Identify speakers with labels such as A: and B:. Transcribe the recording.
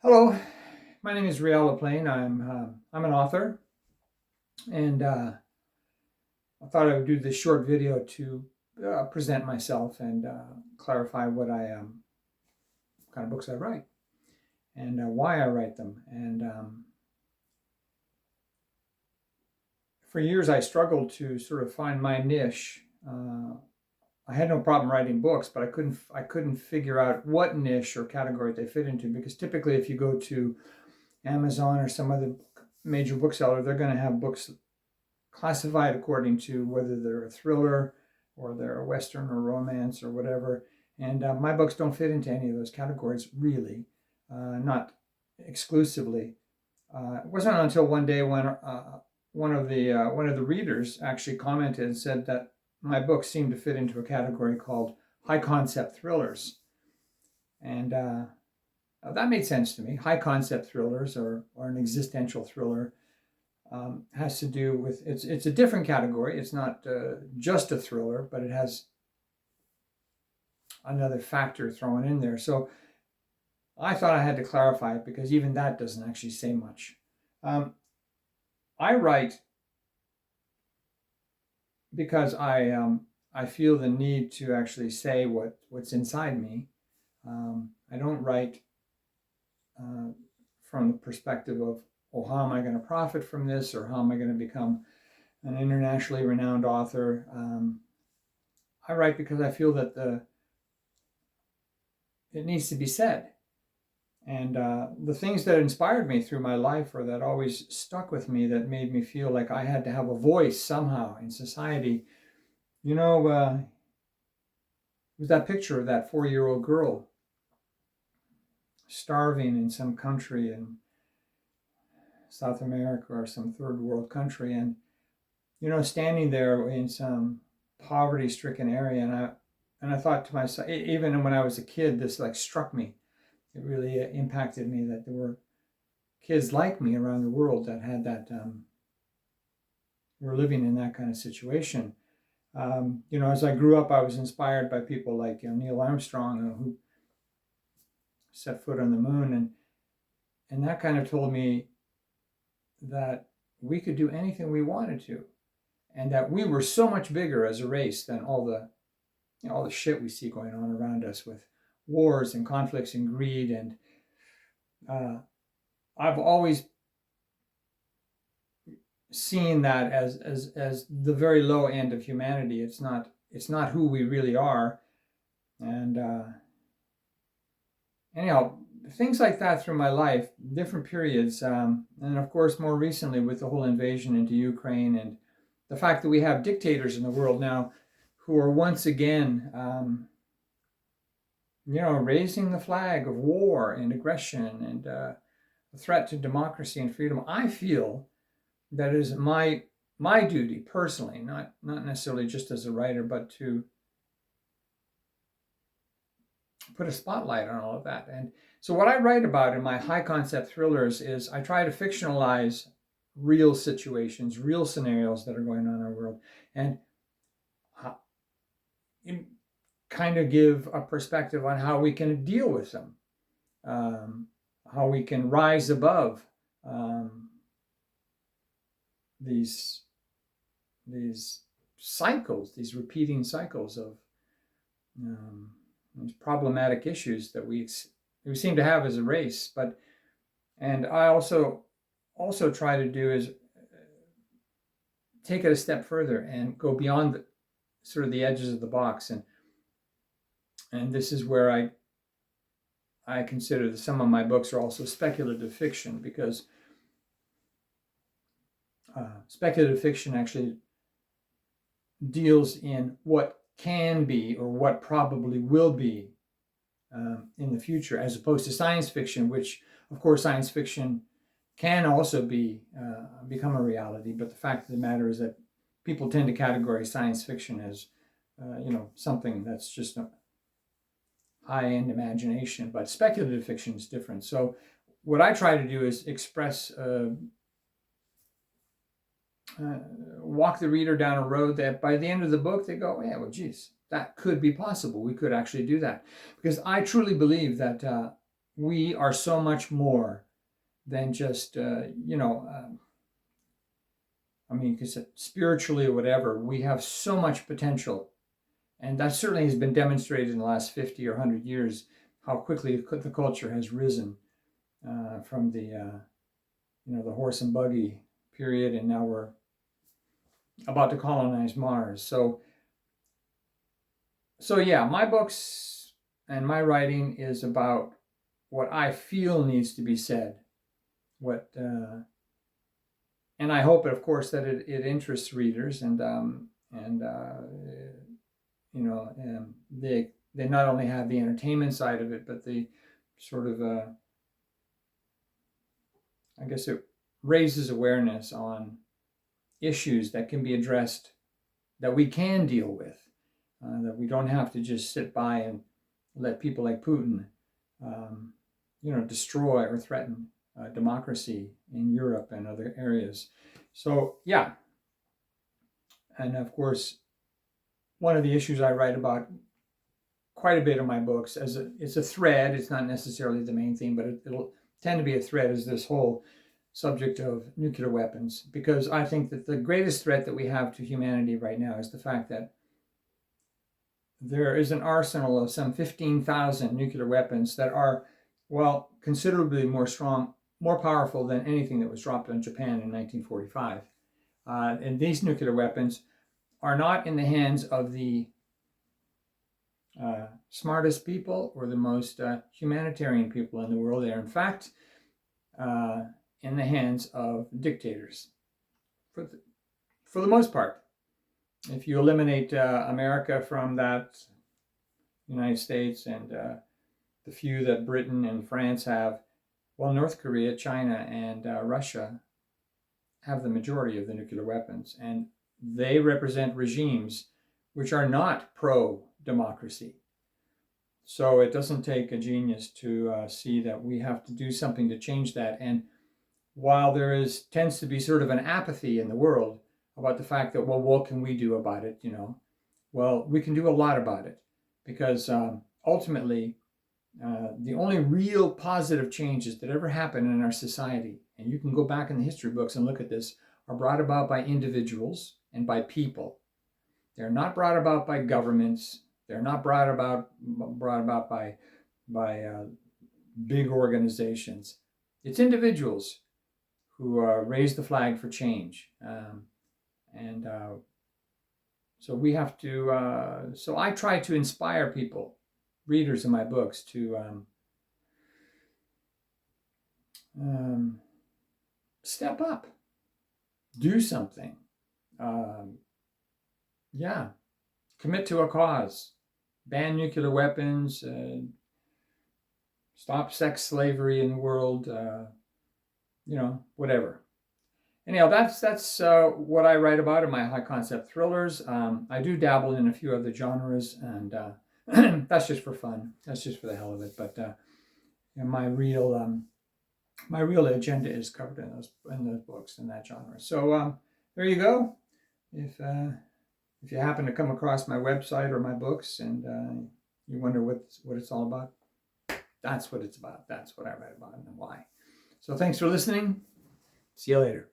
A: Hello, my name is Réal Laplaine. I'm an author, and I thought I would do this short video to present myself and clarify what kind of books I write, and why I write them. And for years, I struggled to sort of find my niche. I had no problem writing books, but I couldn't figure out what niche or category they fit into, because typically, if you go to Amazon or some other major bookseller, they're going to have books classified according to whether they're a thriller or they're a Western or romance or whatever. And my books don't fit into any of those categories, really, not exclusively. It wasn't until one day when one of the readers actually commented and said that my books seemed to fit into a category called high concept thrillers, and that made sense to me. High concept thrillers, or an existential thriller, has to do with it's a different category. It's not just a thriller, but it has another factor thrown in there. So I thought I had to clarify it, because even that doesn't actually say much. I write because I feel the need to actually say what's inside me. I don't write from the perspective of, oh, how am I going to profit from this, or how am I going to become an internationally renowned author. I write because I feel that it needs to be said. And the things that inspired me through my life, or that always stuck with me, that made me feel like I had to have a voice somehow in society, was that picture of that 4-year-old girl starving in some country in South America or some third world country, and standing there in some poverty-stricken area, and I thought to myself, even when I was a kid, this like struck me. It really impacted me that there were kids like me around the world that had that, were living in that kind of situation. As I grew up, I was inspired by people like Neil Armstrong, who set foot on the moon, and that kind of told me that we could do anything we wanted to, and that we were so much bigger as a race than all the shit we see going on around us, with wars and conflicts and greed. And I've always seen that as the very low end of humanity. It's not who we really are. And anyhow, things like that through my life, different periods, and of course more recently with the whole invasion into Ukraine, and the fact that we have dictators in the world now who are once again, raising the flag of war and aggression, and a threat to democracy and freedom. I feel that it is my duty personally, not necessarily just as a writer, but to put a spotlight on all of that. And so what I write about in my high concept thrillers is I try to fictionalize real situations, real scenarios that are going on in our world, and kind of give a perspective on how we can deal with them, how we can rise above these cycles, these repeating cycles of these problematic issues that we seem to have as a race. And I also try to do is take it a step further and go beyond sort of the edges of the box, and this is where I consider that some of my books are also speculative fiction, because speculative fiction actually deals in what can be, or what probably will be in the future, as opposed to science fiction, which, of course, science fiction can also become a reality. But the fact of the matter is that people tend to categorize science fiction as something that's just a high-end imagination. But speculative fiction is different. So what I try to do is express, walk the reader down a road that by the end of the book they go, yeah, well, geez, that could be possible. We could actually do that. Because I truly believe that we are so much more than just, because spiritually or whatever, we have so much potential. And that certainly has been demonstrated in the last 50 or 100 years, how quickly the culture has risen from the horse and buggy period, and now we're about to colonize Mars. So yeah, my books and my writing is about what I feel needs to be said. And I hope, of course, that it interests readers, and they not only have the entertainment side of it, but the sort of I guess it raises awareness on issues that can be addressed, that we can deal with, that we don't have to just sit by and let people like Putin, destroy or threaten democracy in Europe and other areas. So yeah, and of course, one of the issues I write about quite a bit in my books, it's a thread. It's not necessarily the main theme, but it'll tend to be a thread, is this whole subject of nuclear weapons, because I think that the greatest threat that we have to humanity right now is the fact that there is an arsenal of some 15,000 nuclear weapons that are, well, considerably more powerful than anything that was dropped on Japan in 1945. And these nuclear weapons are not in the hands of the smartest people or the most humanitarian people in the world. They are, in fact, in the hands of dictators, for the most part. If you eliminate America from that, United States, and the few that Britain and France have, well, North Korea, China, and Russia have the majority of the nuclear weapons, and they represent regimes which are not pro-democracy. So it doesn't take a genius to see that we have to do something to change that. And while there tends to be sort of an apathy in the world about the fact that, well, what can we do about it? Well, we can do a lot about it, because ultimately, the only real positive changes that ever happen in our society, and you can go back in the history books and look at this, are brought about by individuals and by people. They're not brought about by governments. They're not brought about by big organizations. It's individuals who raise the flag for change. So we have to, so I try to inspire people, readers of my books, to step up, do something, commit to a cause, ban nuclear weapons, stop sex slavery in the world, whatever. Anyhow, that's what I write about in my high concept thrillers. I do dabble in a few other genres, and that's just for fun. That's just for the hell of it. But my real agenda is covered in those books, in that genre. So there you go. If you happen to come across my website or my books, and you wonder what it's all about, that's what it's about. That's what I write about and why. So thanks for listening. See you later.